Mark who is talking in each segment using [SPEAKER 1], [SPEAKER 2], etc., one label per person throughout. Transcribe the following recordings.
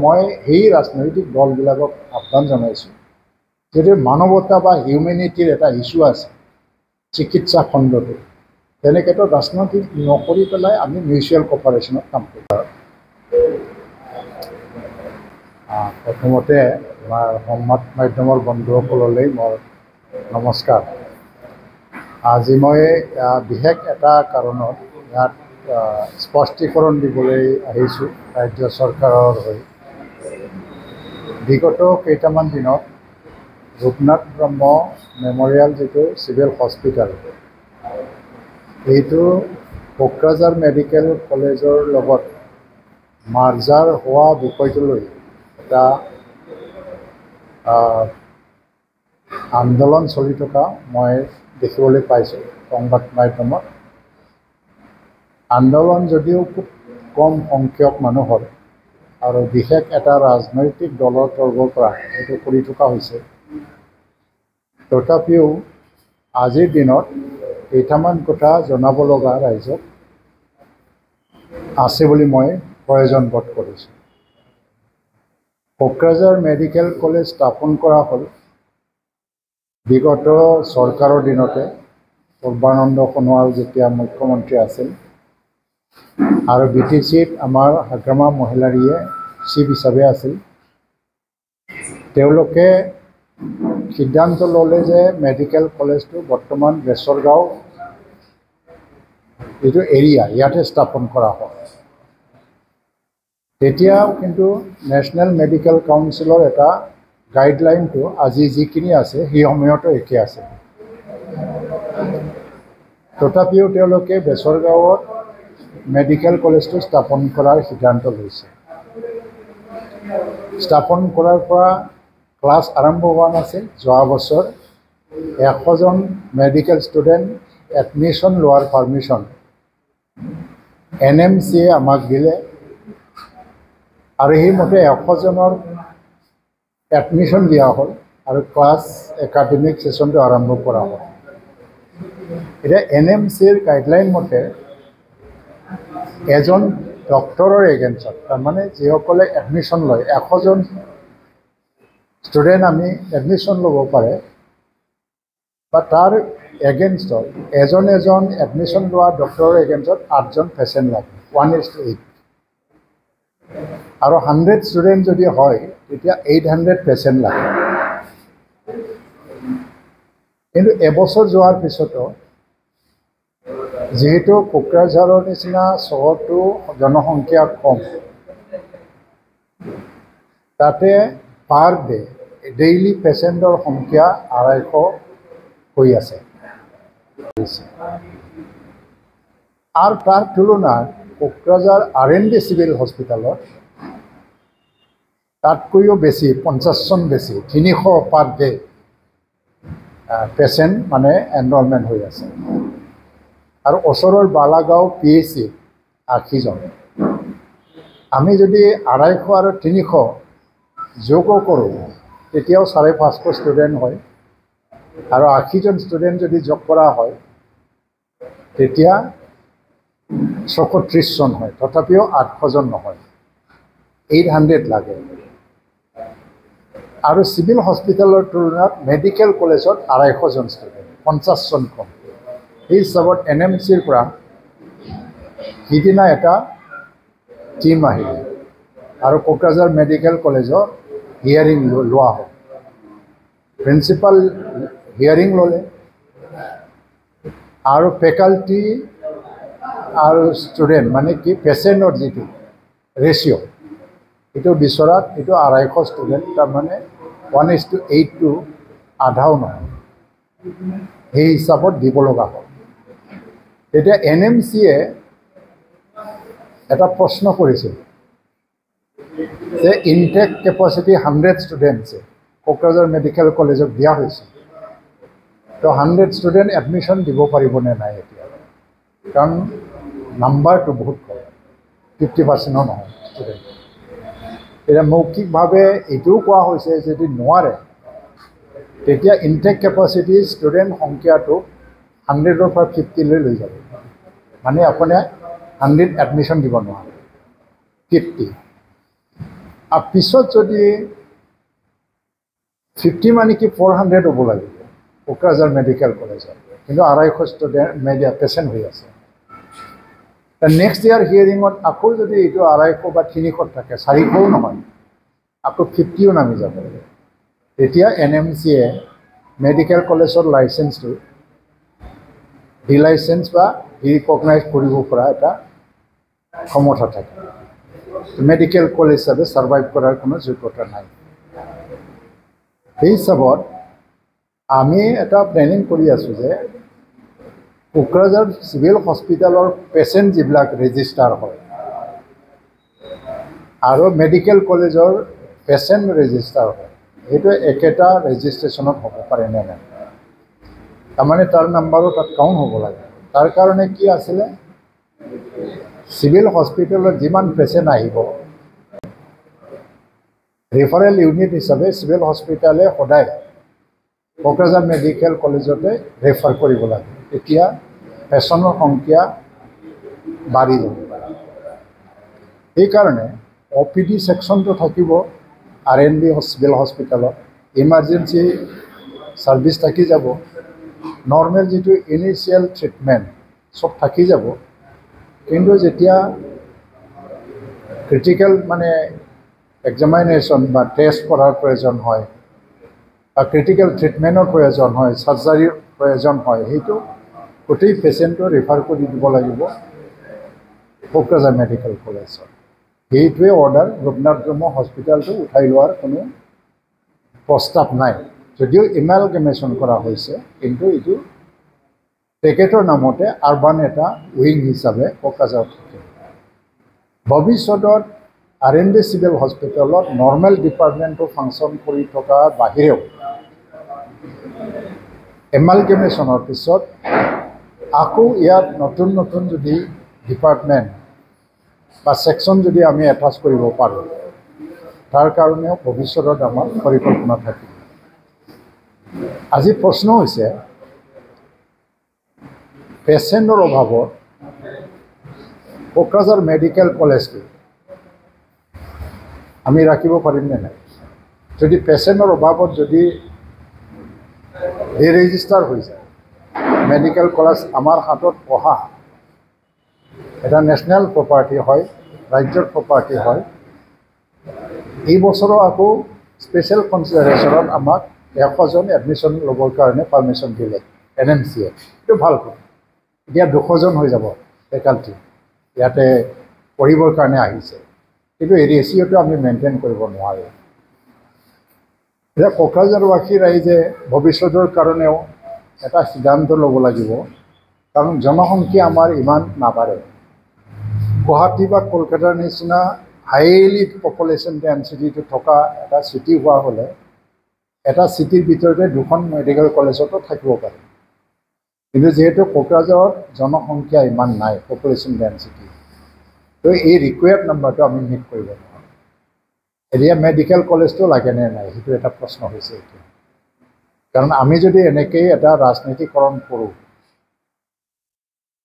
[SPEAKER 1] মই এই ৰাজনৈতিক দলবিলাকক আহ্বান জনাইছোঁ যদি মানৱতা বা হিউমেনিটিৰ এটা ইছ্যু আছে চিকিৎসা খণ্ডটো তেনেকেতো ৰাজনীতি নকৰি পেলাই আমি মিউচুৱেল কপাৰেশ্যনত কাম কৰিব পাৰোঁ। প্ৰথমতে আমাৰ সংবাদ মাধ্যমৰ বন্ধুসকললৈ মোৰ নমস্কাৰ। আজি মই বিশেষ এটা কাৰণত ইয়াত স্পষ্টীকৰণ দিবলৈ আহিছোঁ ৰাজ্য চৰকাৰৰ হৈ। বিগত কেইটামান দিনত ৰূপনাথ ব্ৰহ্ম মেমৰিয়েল যিটো চিভিল হস্পিটেল এইটো কোকৰাঝাৰ মেডিকেল কলেজৰ লগত মাৰ্জাৰ হোৱা বিষয়টোলৈ এটা আন্দোলন চলি থকা মই দেখিবলৈ পাইছোঁ সংবাদ মাধ্যমত। আন্দোলন যদিও খুব কম সংখ্যক মানুহৰ আৰু বিশেষ এটা ৰাজনৈতিক দলৰ তৰফৰ পৰা এইটো কৰি থকা হৈছে, তথাপিও আজিৰ দিনত কেইটামান কথা জনাব লগা ৰাইজক আছে বুলি মই প্ৰয়োজন বোধ কৰিছোঁ। কোকৰাঝাৰ মেডিকেল কলেজ স্থাপন কৰা হ'ল বিগত চৰকাৰৰ দিনতে, সৰ্বানন্দ সোণোৱাল যেতিয়া মুখ্যমন্ত্ৰী আছিল আৰু BTCত আমাৰ হাগ্ৰামা মহিলাৰীয়ে চিফ হিচাপে আছিল। তেওঁলোকে সিদ্ধান্ত ল'লে যে মেডিকেল কলেজটো বৰ্তমান বেচৰগাঁও এইটো এৰিয়া ইয়াতে স্থাপন কৰা হয়। তেতিয়াও কিন্তু নেশ্যনেল মেডিকেল কাউন্সিলৰ এটা গাইডলাইনটো আজি যিখিনি আছে সেই সময়তো একে আছে। তথাপিও তেওঁলোকে বেচৰগাঁৱত মেডিকেল কলেজটো স্থাপন কৰাৰ সিদ্ধান্ত লৈছে। স্থাপন কৰাৰ পৰা ক্লাছ আৰম্ভ হোৱা নাছিল। যোৱা বছৰ 100জন মেডিকেল ষ্টুডেণ্ট এডমিশ্যন লোৱাৰ পাৰ্মিশ্যন NMCয়ে আমাক দিলে আৰু সেইমতে 100জনৰ এডমিশ্যন দিয়া হ'ল আৰু ক্লাছ একাডেমিক ছেশ্যনটো আৰম্ভ কৰা হ'ল। এতিয়া NMCৰ গাইডলাইন মতে এজন ডক্টৰৰ এগেইনষ্টত, তাৰমানে যিসকলে এডমিশ্যন লয় 100জন ষ্টুডেণ্ট আমি এডমিশ্যন ল'ব পাৰে বা তাৰ এগেইনষ্টত এজন এডমিশ্যন লোৱা ডক্টৰৰ এগেইনষ্টত 8জন পেচেণ্ট লাগে, 1:8। আৰু 100 ষ্টুডেণ্ট যদি হয় তেতিয়া 800 পেচেণ্ট লাগে। কিন্তু এবছৰ যোৱাৰ পিছতো যিহেতু কোকৰাঝাৰৰ নিচিনা চহৰটো জনসংখ্যা কম, তাতে পাৰ ডে ডেইলি পেচেণ্টৰ সংখ্যা 250 হৈ আছে। আৰু তাৰ তুলনাত কোকৰাঝাৰ R&D চিভিল হস্পিটেলত তাতকৈও বেছি 50জন বেছি 300 পাৰ ডে পেচেণ্ট মানে এনৰলমেণ্ট হৈ আছে। আৰু ওচৰৰ বালাগাঁও PHC 80জন। আমি যদি 250 আৰু 300 যোগ কৰোঁ তেতিয়াও 550 ষ্টুডেণ্ট হয় আৰু 80জন ষ্টুডেণ্ট যদি যোগ কৰা হয় তেতিয়া 630জন হয়। তথাপিও 800জন নহয়, 800 লাগে। আৰু চিভিল হস্পিটেলৰ তুলনাত মেডিকেল কলেজত 250জন ষ্টুডেণ্ট, 50জন কম। এই হিচাপত NMCৰ পৰা সিদিনা এটা টিম আহিলে আৰু কোকৰাঝাৰ মেডিকেল কলেজৰ হিয়াৰিং লোৱা হ'ল। প্ৰিন্সিপাল হিয়াৰিং ল'লে আৰু ফেকাল্টি আৰু ষ্টুডেণ্ট মানে কি পেচেণ্টৰ যিটো ৰেচিঅ' এইটো বিচৰাত এইটো 250 ষ্টুডেণ্ট, তাৰমানে 1:8টো আধাও নহয়, সেই হিচাপত দিব লগা হ'ল। তেতিয়া NMCয়ে এটা প্ৰশ্ন কৰিছিল যে ইনটেক কেপাচিটি 100 ষ্টুডেণ্টছে কোকৰাঝাৰ মেডিকেল কলেজক দিয়া হৈছে, তো 100 ষ্টুডেণ্ট এডমিশ্যন দিব পাৰিবনে নাই এতিয়া, কাৰণ নাম্বাৰটো বহুত কম, 50%ও নহয় ষ্টুডেণ্ট। এতিয়া মৌখিকভাৱে এইটোও কোৱা হৈছে যদি নোৱাৰে তেতিয়া ইনটেক কেপাচিটি ষ্টুডেণ্ট সংখ্যাটো 100ৰ পৰা 50লৈ লৈ যাব, মানে আপুনি 100 এডমিশ্যন দিব নোৱাৰে, 50। আৰু পিছত যদি 50 মানে কি 400 হ'ব লাগিব কোকৰাঝাৰ মেডিকেল কলেজত, কিন্তু 250 ষ্টুডেণ্ট পেচেণ্ট হৈ আছে। নেক্সট ইয়াৰ হিয়াৰিঙত আকৌ যদি এইটো 250 বা 300 থাকে, 400ও নহয়, আকৌ 50ও নামি যাব। তেতিয়া NMCয়ে মেডিকেল কলেজৰ লাইচেঞ্চটো ডিলাইচেঞ্চ বা ৰিকগনাইজ কৰিব পৰা এটা ক্ষমতা থাকে। মেডিকেল কলেজ হিচাপে ছাৰ্ভাইভ কৰাৰ কোনো যোগ্যতা নাই। সেই হিচাপত আমি এটা প্লেনিং কৰি আছোঁ যে কোকৰাঝাৰ চিভিল হস্পিটেলৰ পেচেণ্ট যিবিলাক ৰেজিষ্টাৰ হয় আৰু মেডিকেল কলেজৰ পেচেণ্ট ৰেজিষ্টাৰ হয়, সেইটো একেটা ৰেজিষ্ট্ৰেশ্যনত হ'ব পাৰে নে নাই, তাৰমানে তাৰ নাম্বাৰো তাত কাউণ্ট হ'ব লাগে। তাৰ কাৰণে কি আছিলে, চিভিল হস্পিটেলত যিমান পেচেণ্ট আহিব ৰেফাৰেল ইউনিট হিচাপে চিভিল হস্পিটেলে সদায় কোকৰাঝাৰ মেডিকেল কলেজতে ৰেফাৰ কৰিব লাগে। তেতিয়া পেচেণ্টৰ সংখ্যা বাঢ়ি যাব। সেইকাৰণে OPD ছেকশ্যনটো থাকিব RNB চিভিল হস্পিটেলত, ইমাৰ্জেঞ্চি ছাৰ্ভিচ থাকি যাব, নৰ্মেল যিটো ইনিচিয়েল ট্ৰিটমেণ্ট চব থাকি যাব। কিন্তু যেতিয়া ক্ৰিটিকেল মানে এক্সামিনেশ্যন বা টেষ্ট কৰাৰ প্ৰয়োজন হয় বা ক্ৰিটিকেল ট্ৰিটমেণ্টৰ প্ৰয়োজন হয়, চাৰ্জাৰীৰ প্ৰয়োজন হয়, সেইটো গোটেই পেচেণ্টটো ৰেফাৰ কৰি দিব লাগিব কোকৰাঝাৰ মেডিকেল কলেজত। সেইটোৱে অৰ্ডাৰ ৰঘুনাথ ব্ৰহ্ম হস্পিটেলটো উঠাই লোৱাৰ কোনো প্ৰস্তাৱ নাই, যদিও এমালগেমেশ্যন কৰা হৈছে, কিন্তু এইটো তেখেতৰ নামতে আৰবান এটা উইং হিচাপে কোকৰাঝাৰত থাকিব। ভৱিষ্যতত RNB চিভিল হস্পিটেলত নৰ্মেল ডিপাৰ্টমেণ্টটো ফাংচন কৰি থকাৰ বাহিৰেও এমালগেমেশ্যনৰ পিছত আকৌ ইয়াত নতুন নতুন যদি ডিপাৰ্টমেণ্ট বা ছেকশ্যন যদি আমি এটাচ কৰিব পাৰোঁ, তাৰ কাৰণেও ভৱিষ্যতত আমাৰ পৰিকল্পনা থাকিব। আজি প্ৰশ্ন হৈছে পেচেণ্টৰ অভাৱত কোকৰাঝাৰ মেডিকেল কলেজটো আমি ৰাখিব পাৰিমনে নাই। যদি পেচেণ্টৰ অভাৱত যদি ডিৰেজিষ্টাৰ হৈ যায়, মেডিকেল কলেজ আমাৰ হাতত অহা এটা নেশ্যনেল প্ৰপাৰ্টি হয়, ৰাজ্যৰ প্ৰপাৰ্টি হয়, এই বছৰো আকৌ স্পেচিয়েল কনচিডাৰেশ্যনত আমাক 100জন এডমিশ্যন ল'বৰ কাৰণে পাৰ্মিশ্যন দিলে NMCয়ে। এইটো ভাল কথা। এতিয়া 200জন হৈ যাব ফেকাল্টি ইয়াতে পঢ়িবৰ কাৰণে আহিছে, কিন্তু এই ৰেচিঅ'টো আমি মেইনটেইন কৰিব নোৱাৰোঁ। এতিয়া কোকৰাঝাৰবাসী ৰাইজে ভৱিষ্যতৰ কাৰণেও এটা সিদ্ধান্ত ল'ব লাগিব, কাৰণ জনসংখ্যা আমাৰ ইমান নাবাঢ়ে। গুৱাহাটী বা কলকাতাৰ নিচিনা হাইলি পপুলেশ্যন ডেঞ্চিটিটো থকা এটা চিটি হোৱা হ'লে এটা চিটিৰ ভিতৰতে 2খন মেডিকেল কলেজতো থাকিব পাৰে, কিন্তু যিহেতু কোকৰাঝাৰত জনসংখ্যা ইমান নাই, পপুলেশ্যন ডেঞ্চিটি, তো এই ৰিকুৱাৰ্ড নাম্বাৰটো আমি মিট কৰিব নোৱাৰোঁ। এতিয়া মেডিকেল কলেজটো লাগেনে নাই, সেইটো এটা প্ৰশ্ন হৈছে এতিয়া। কাৰণ আমি যদি এনেকেই এটা ৰাজনীতিকৰণ কৰোঁ,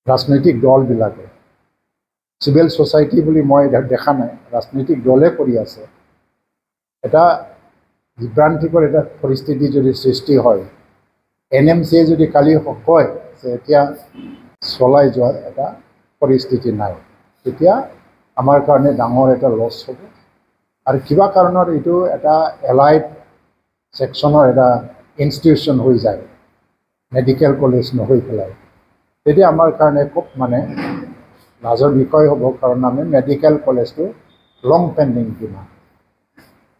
[SPEAKER 1] ৰাজনৈতিক দলবিলাকে, চিভিল ছ'চাইটি বুলি মই দেখা নাই, ৰাজনৈতিক দলে কৰি আছে, এটা বিভ্ৰান্তিকৰ এটা পৰিস্থিতি যদি সৃষ্টি হয়, NMCয়ে যদি কালি কয় যে এতিয়া চলাই যোৱাৰ এটা পৰিস্থিতি নাই, তেতিয়া আমাৰ কাৰণে ডাঙৰ এটা লছ হ'ব। আৰু কিবা কাৰণত এইটো এটা এলাইড ছেকশ্যনৰ এটা ইনষ্টিটিউশ্যন হৈ যায়, মেডিকেল কলেজ নহৈ পেলাই, তেতিয়া আমাৰ কাৰণে খুব মানে লাজৰ বিষয় হ'ব, কাৰণ আমি মেডিকেল কলেজটো লং পেণ্ডিং কিমান।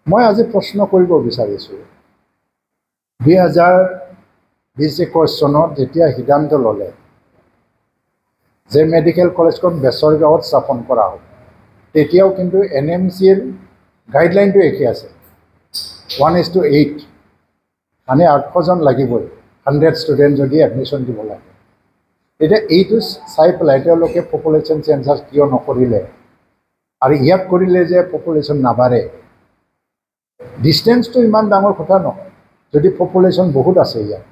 [SPEAKER 1] মই আজি প্ৰশ্ন কৰিব বিচাৰিছোঁ, 2020-21 চনত যেতিয়া সিদ্ধান্ত ল'লে যে মেডিকেল কলেজখন বেচৰ গাঁৱত স্থাপন কৰা হ'ব, তেতিয়াও কিন্তু NMCৰ গাইডলাইনটো একে আছে, 1:8, মানে 800জন লাগিবই 100 ষ্টুডেণ্ট যদি এডমিশ্যন দিব লাগে। এতিয়া এইটো চাই পেলাই তেওঁলোকে পপুলেশ্যন চেঞ্চাছ কিয় নকৰিলে, আৰু ইয়াত কৰিলে যে পপুলেশ্যন নাবাঢ়ে। ডিষ্টেঞ্চটো ইমান ডাঙৰ কথা নহয়, যদি পপুলেশ্যন বহুত আছে ইয়াত,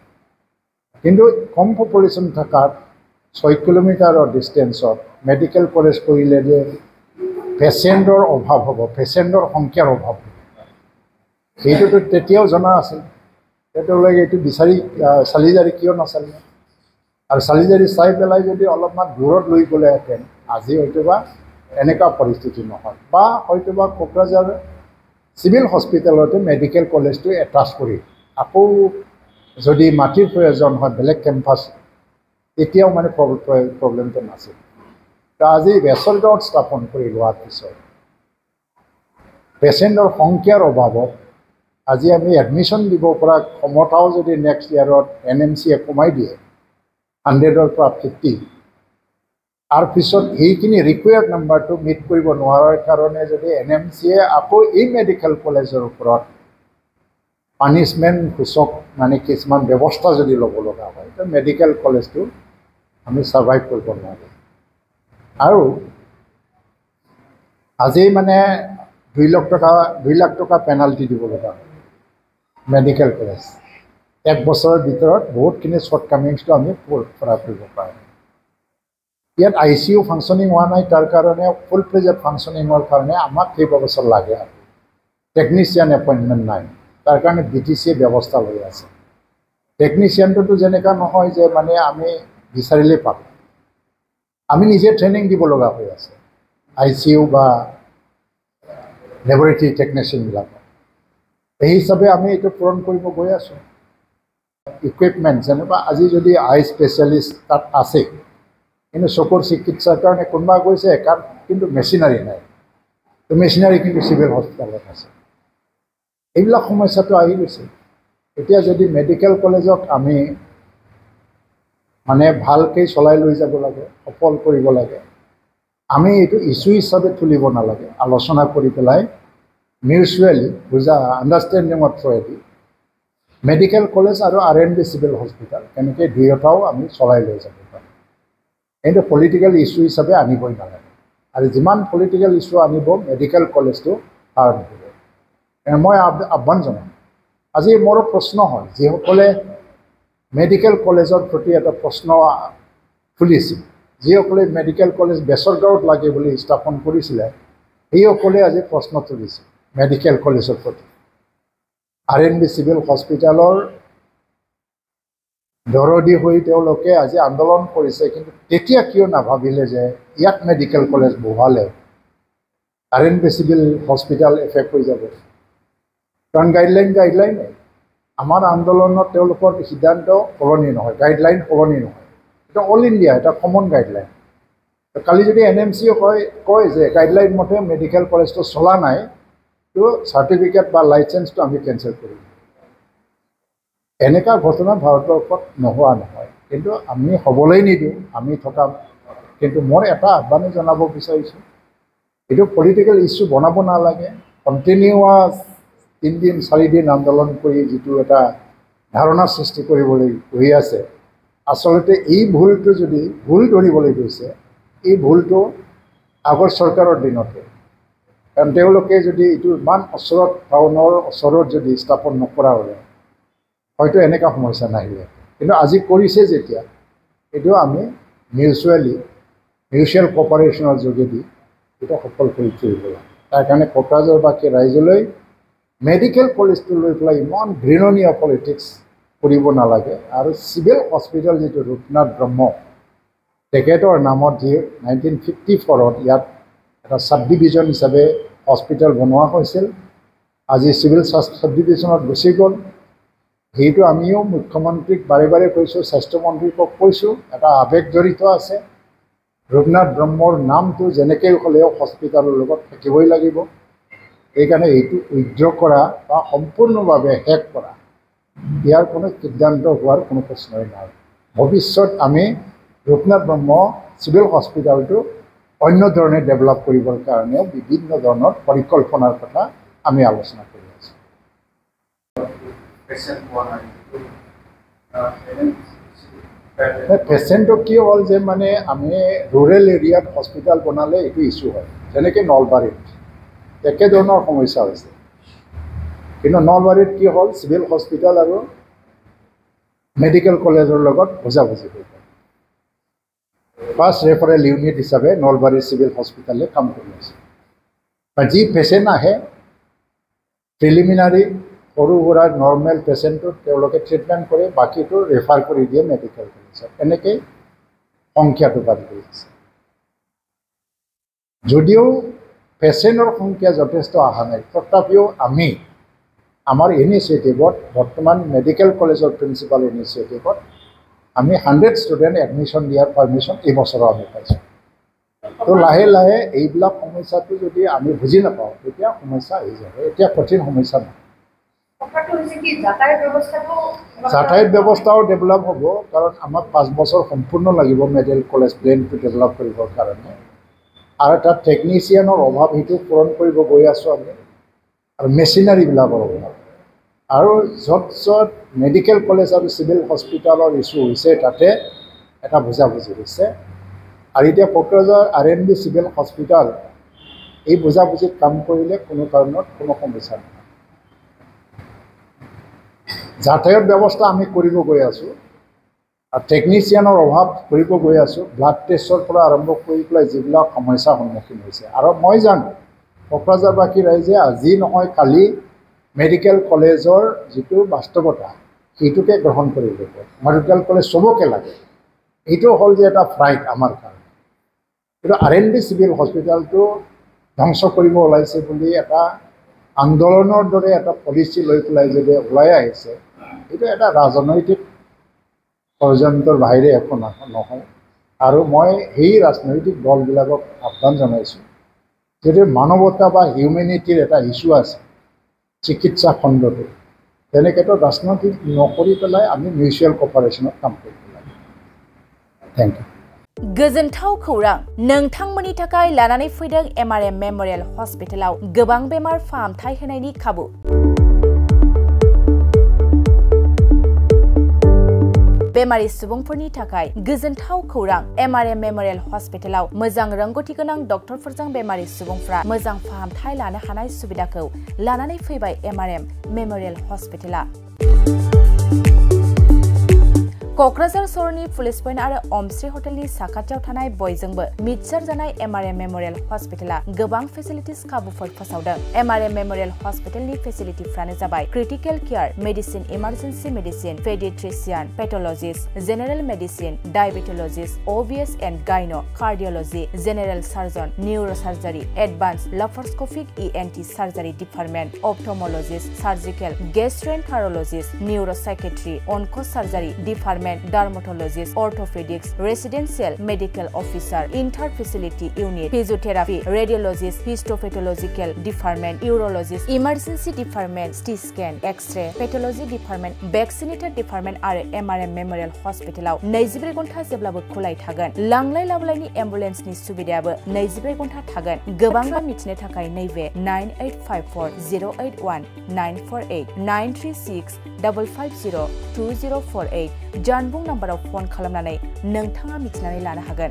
[SPEAKER 1] কিন্তু কম পপুলেশ্যন থকাত 6 কিলোমিটাৰৰ ডিষ্টেঞ্চত মেডিকেল কলেজ কৰিলে যে পেচেণ্টৰ অভাৱ হ'ব, পেচেণ্টৰ সংখ্যাৰ অভাৱ হ'ব। সেইটোতো তেতিয়াও জনা আছিল। তেওঁলোকে এইটো বিচাৰি চালিজাৰি কিয় নাচালিলে? আৰু চালিজাৰি চাই পেলাই যদি অলপমান দূৰত লৈ গ'লেহেঁতেন আজি হয়তোবা এনেকুৱা পৰিস্থিতি নহয়, বা হয়তোবা কোকৰাঝাৰ চিভিল হস্পিটেলতে মেডিকেল কলেজটো এটাচ কৰি আকৌ যদি মাটিৰ প্ৰয়োজন হয় বেলেগ কেম্পাছ, তেতিয়াও মানে প্ৰব্লেমটো নাছিল। তো আজি বেচৰগাঁৱত স্থাপন কৰি লোৱাৰ পিছত পেচেণ্টৰ সংখ্যাৰ অভাৱত আজি আমি এডমিশ্যন দিব পৰা ক্ষমতাও যদি নেক্সট ইয়াৰত NMCয়ে কমাই দিয়ে 100ৰ পৰা 50, তাৰপিছত এইখিনি ৰিকুৱাৰ্ড নাম্বাৰটো মিট কৰিব নোৱাৰাৰ কাৰণে যদি NMCয়ে আকৌ এই মেডিকেল কলেজৰ ওপৰত পানিছমেণ্ট সূচক মানে কিছুমান ব্যৱস্থা যদি ল'ব লগা হয়, তো মেডিকেল কলেজটো আমি ছাৰ্ভাইভ কৰিব নোৱাৰিম। আৰু আজি মানে 2 লাখ টকা পেনাল্টি দিব লগা হয় মেডিকেল কলেজ। 1 বছৰৰ ভিতৰত বহুতখিনি শ্বৰ্টকামিংছটো আমি পূৰা কৰিব পাৰোঁ। ইয়াত ICU ফাংচনিং হোৱা নাই, তাৰ কাৰণে ফুল ফ্লেজড ফাংচনিঙৰ কাৰণে আমাক কেইবছৰ লাগে। আৰু টেকনিচিয়ান এপইণ্টমেণ্ট নাই, তাৰ কাৰণে BTCয়ে ব্যৱস্থা লৈ আছে। টেকনিচিয়ানটোতো যেনেকুৱা নহয় যে মানে আমি বিচাৰিলেই পাম, আমি নিজে ট্ৰেইনিং দিব লগা হৈ আছে ICU বা লেবৰেটৰী টেকনিচিয়ানবিলাকক। এই হিচাপে আমি এইটো পূৰণ কৰিব গৈ আছোঁ। ইকুইপমেণ্ট যেনিবা আজি যদি আই স্পেচিয়েলিষ্ট তাত আছে, কিন্তু চকুৰ চিকিৎসাৰ কাৰণে কোনোবা গৈছে, কিন্তু মেচিনাৰী নাই। তো মেচিনাৰী কিন্তু চিভিল হস্পিটেলত আছে। এইবিলাক সমস্যাটো আহি গৈছে। এতিয়া যদি মেডিকেল কলেজক আমি মানে ভালকৈ চলাই লৈ যাব লাগে, সফল কৰিব লাগে, আমি এইটো ইছ্যু হিচাপে তুলিব নালাগে, আলোচনা কৰি পেলাই মিউচুৱেলি আণ্ডাৰষ্টেণ্ডিঙৰ থ্ৰুৱেদি মেডিকেল কলেজ আৰু R&B চিভিল হস্পিটেল এনেকৈ দুয়োটাও আমি চলাই লৈ যাব পাৰোঁ। কিন্তু পলিটিকেল ইছ্যু হিচাপে আনিবই নালাগে। আৰু যিমান পলিটিকেল ইছ্যু আনিব মেডিকেল কলেজটো পাৰ নকৰিব। মই আহ্বান জনাম। আজি মোৰ প্ৰশ্ন হয়, যিসকলে মেডিকেল কলেজৰ প্ৰতি এটা প্ৰশ্ন খুলিছিল, যিসকলে মেডিকেল কলেজ বেচৰগাঁৱত লাগে বুলি স্থাপন কৰিছিলে, সেইসকলে আজি প্ৰশ্ন তুলিছে মেডিকেল কলেজৰ প্ৰতি। R&B চিভিল হস্পিটেলৰ দৰদী হৈ তেওঁলোকে আজি আন্দোলন কৰিছে, কিন্তু তেতিয়া কিয় নাভাবিলে যে ইয়াত মেডিকেল কলেজ বহালে R&B চিভিল হস্পিটেল এফেক্ট হৈ যাব? কাৰণ গাইডলাইন আমাৰ আন্দোলনত তেওঁলোকৰ সিদ্ধান্ত সলনি নহয়, গাইডলাইন সলনি নহয়। এটা অল ইণ্ডিয়া এটা কমন গাইডলাইন। কালি যদি NMCয়ে কয় যে গাইডলাইন মতে মেডিকেল কলেজটো চলা নাই, তো চাৰ্টিফিকেট বা লাইচেঞ্চটো আমি কেঞ্চেল কৰিম। এনেকুৱা ঘটনা ভাৰতবৰ্ষত নোহোৱা নহয়, কিন্তু আমি হ'বলৈ নিদিওঁ, আমি থকা। কিন্তু মই এটা আহ্বানে জনাব বিচাৰিছোঁ, এইটো পলিটিকেল ইছ্যু বনাব নালাগে। কণ্টিনিউৱাছ 3 দিন 4 দিন আন্দোলন কৰি যিটো এটা ধাৰণা সৃষ্টি কৰিবলৈ গৈ আছে, আচলতে এই ভুলটো যদি ভুল ধৰিবলৈ গৈছে, এই ভুলটো আগৰ চৰকাৰৰ দিনতে, কাৰণ তেওঁলোকে যদি এইটো ইমান ওচৰত টাউনৰ ওচৰত যদি স্থাপন নকৰা হ'লে হয়তো এনেকুৱা সমস্যা নাহিলে। কিন্তু আজি কৰিছে যেতিয়া, এইটো আমি মিউচুৱেল কপাৰেশ্যনৰ যোগেদি এইটো সফল কৰি তুলিব লাগে। তাৰ কাৰণে কোকৰাঝাৰবাসী ৰাইজলৈ মেডিকেল কলেজটো লৈ পেলাই ইমান ঘৃণনীয় পলিটিক্স কৰিব নালাগে। আৰু চিভিল হস্পিটেল যিটো ৰূপনাথ ব্ৰহ্ম তেখেতৰ নামত যি 1954ত ইয়াত এটা ছাব ডিভিজন হিচাপে হস্পিটেল বনোৱা হৈছিল, আজি চিভিল ছাব ডিভিজনত গুচি গ'ল। সেইটো আমিও মুখ্যমন্ত্ৰীক বাৰে বাৰে কৈছোঁ, স্বাস্থ্যমন্ত্ৰীকক কৈছোঁ, এটা আৱেগ জড়িত আছে। ৰঘুনাথ ব্ৰহ্মৰ নামটো যেনেকৈ হ'লেও হস্পিটেলৰ লগত থাকিবই লাগিব। সেইকাৰণে এইটো উইথড্ৰ কৰা বা সম্পূৰ্ণভাৱে শেষ কৰা, ইয়াৰ কোনো সিদ্ধান্ত হোৱাৰ কোনো প্ৰশ্নই নাই। ভৱিষ্যত আমি ৰঘুনাথ ব্ৰহ্ম চিভিল হস্পিটেলটো অন্য ধৰণে ডেভেলপ কৰিবৰ কাৰণেও বিভিন্ন ধৰণৰ পৰিকল্পনাৰ কথা আমি আলোচনা কৰি আছোঁ। পেচেণ্টটো কি হ'ল যে মানে আমি ৰুৰেল এৰিয়াত হস্পিটেল বনালে এইটো ইছ্যু হয়, যেনেকৈ নলবাৰীত একেধৰণৰ সমস্যা হৈছে। কিন্তু নলবাৰীত কি হ'ল, চিভিল হস্পিটেল আৰু মেডিকেল কলেজৰ লগত বুজাবুজি হৈ গ'ল। ফাৰ্ষ্ট ৰেফাৰেল ইউনিট হিচাপে নলবাৰী চিভিল হস্পিটেলে কাম কৰি আছে। বা যি পেচেণ্ট আহে প্ৰিলিমিনাৰী সৰু সুৰা নৰ্মেল পেচেণ্টটো তেওঁলোকে ট্ৰিটমেণ্ট কৰে, বাকীটো ৰেফাৰ কৰি দিয়ে মেডিকেল কলেজত। এনেকৈ সংখ্যাটো বাঢ়ি গৈ আছে। যদিও পেচেণ্টৰ সংখ্যা যথেষ্ট অহা নাই, তথাপিও আমি আমাৰ ইনিচিয়েটিভত বৰ্তমান মেডিকেল কলেজৰ প্ৰিন্সিপাল ইনিচিয়েটিভত আমি 100 ষ্টুডেণ্ট এডমিশ্যন দিয়াৰ পাৰ্মিশ্যন এইবছৰো আমি পাইছোঁ। তো লাহে লাহে এইবিলাক সমস্যাটো যদি আমি বুজি নাপাওঁ তেতিয়া সমস্যা আহি যাব। এতিয়া কঠিন সমস্যা নহয়। যাতায়াত ব্যৱস্থাও ডেভেলপ হ'ব, কাৰণ আমাক 5 বছৰ সম্পূৰ্ণ লাগিব মেডিকেল কলেজ প্লেনটো ডেভেলপ কৰিবৰ কাৰণে। আৰু এটা টেকনিচিয়ানৰ অভাৱ, সেইটো পূৰণ কৰিব গৈ আছোঁ আমি। আৰু মেচিনাৰীবিলাকৰ অভাৱ, আৰু য'ত য'ত মেডিকেল কলেজ আৰু চিভিল হস্পিটেলৰ ইছ্যু হৈছে তাতে এটা বুজাবুজি হৈছে। আৰু এতিয়া কোকৰাঝাৰ RNB চিভিল হস্পিটেল এই বুজাবুজিত কাম কৰিলে কোনো কাৰণত কোনো সমস্যা নহয়। যাতায়াত ব্যৱস্থা আমি কৰিব গৈ আছোঁ, আৰু টেকনিচিয়ানৰ অভাৱ কৰিব গৈ আছোঁ। ব্লাড টেষ্টৰ পৰা আৰম্ভ কৰি পেলাই যিবিলাক সমস্যাৰ সন্মুখীন হৈছে, আৰু মই জানো কোকৰাঝাৰবাসী ৰাইজে আজি নহয় কালি মেডিকেল কলেজৰ যিটো বাস্তৱতা সেইটোকে গ্ৰহণ কৰিব। মেডিকেল কলেজ চবকে লাগে, এইটো হ'ল যে এটা ফ্ৰাইট আমাৰ কাৰণে। কিন্তু RNB চিভিল হস্পিটেলটো ধ্বংস কৰিব ওলাইছে বুলি এটা আন্দোলনৰ দৰে এটা পলিচি লৈ পেলাই যদি ওলাই আহিছে, এইটো এটা ৰাজনৈতিক ষড়যন্ত্ৰৰ বাহিৰে একো নহয়। আৰু মই সেই ৰাজনৈতিক দলবিলাকক আহ্বান জনাইছোঁ, যদি মানৱতা বা হিউমেনিটিৰ এটা ইছ্যু আছে চিকিৎসা খণ্ডটো, তেনেকৈতো ৰাজনৈতিক নকৰি পেলাই আমি মিউচুৱেল কপাৰেশ্যনত কাম কৰিব লাগে। Thank you.
[SPEAKER 2] गोजोनथाव खौरां, नोंथांमोननि थाखाय लानानै फैदों MRM मेमोरियल हस्पिटालाव गोबां बेमार फाहामथाय होनायनि खाबु। बेमारि सुबुंफोरनि थाखाय गोजोनथाव खौरां, MRM मेमोरियल हस्पिटालाव मोजां रोंगौथि गोनां डक्टरफोरजों बेमारि सुबुंफ्रा मोजां फाहामथाय लानो हानाय सुबिदाखौ लानानै फैबाय MRM मेमोरियल हस्पिटाला। क'क्राझार सहरनि पुलिस पइन्ट आरो अमश्री हटेलनि साखाथियाव थानाय बयजोंबो मिथिसार जानाय MRM मेमोरियल हस्पिटाला गोबां फेसिलिटिस खाबुफोर फोसावदों। MRM मेमोरियल हस्पिटालनि फेसिलिटिफ्रानो जाबाय critical care, medicine, emergency medicine, paediatrician, pathologist, general medicine, diabetologist, OBS and gynae, cardiology, general surgeon, neurosurgery, advance laparoscopic ENT surgery department, ophthalmologist, surgical, gastroenterologist, neuropsychiatry, onco surgery department, dermatologist, orthopaedics, residential medical officer, inter facility unit, physiotherapy, radiologist, histopathological department, urologist, emergency department, CT scan, x-ray, pathology department, vaccinator department आरो MRM memorial हस्पिटालाव 24 घन्टा जेब्लाबो खुलाय थागोन। लांलाय लाबोलायनि एम्बुलेन्सनि सुबिदायाबो 24 घन्टा थागोन। गोबां मिथिनो थाखाय नैबे 9854081948 93655020048 जानबुं नाम्बाराव फन खालामनानै नोंथाङा मिथिनानै लानो हागोन।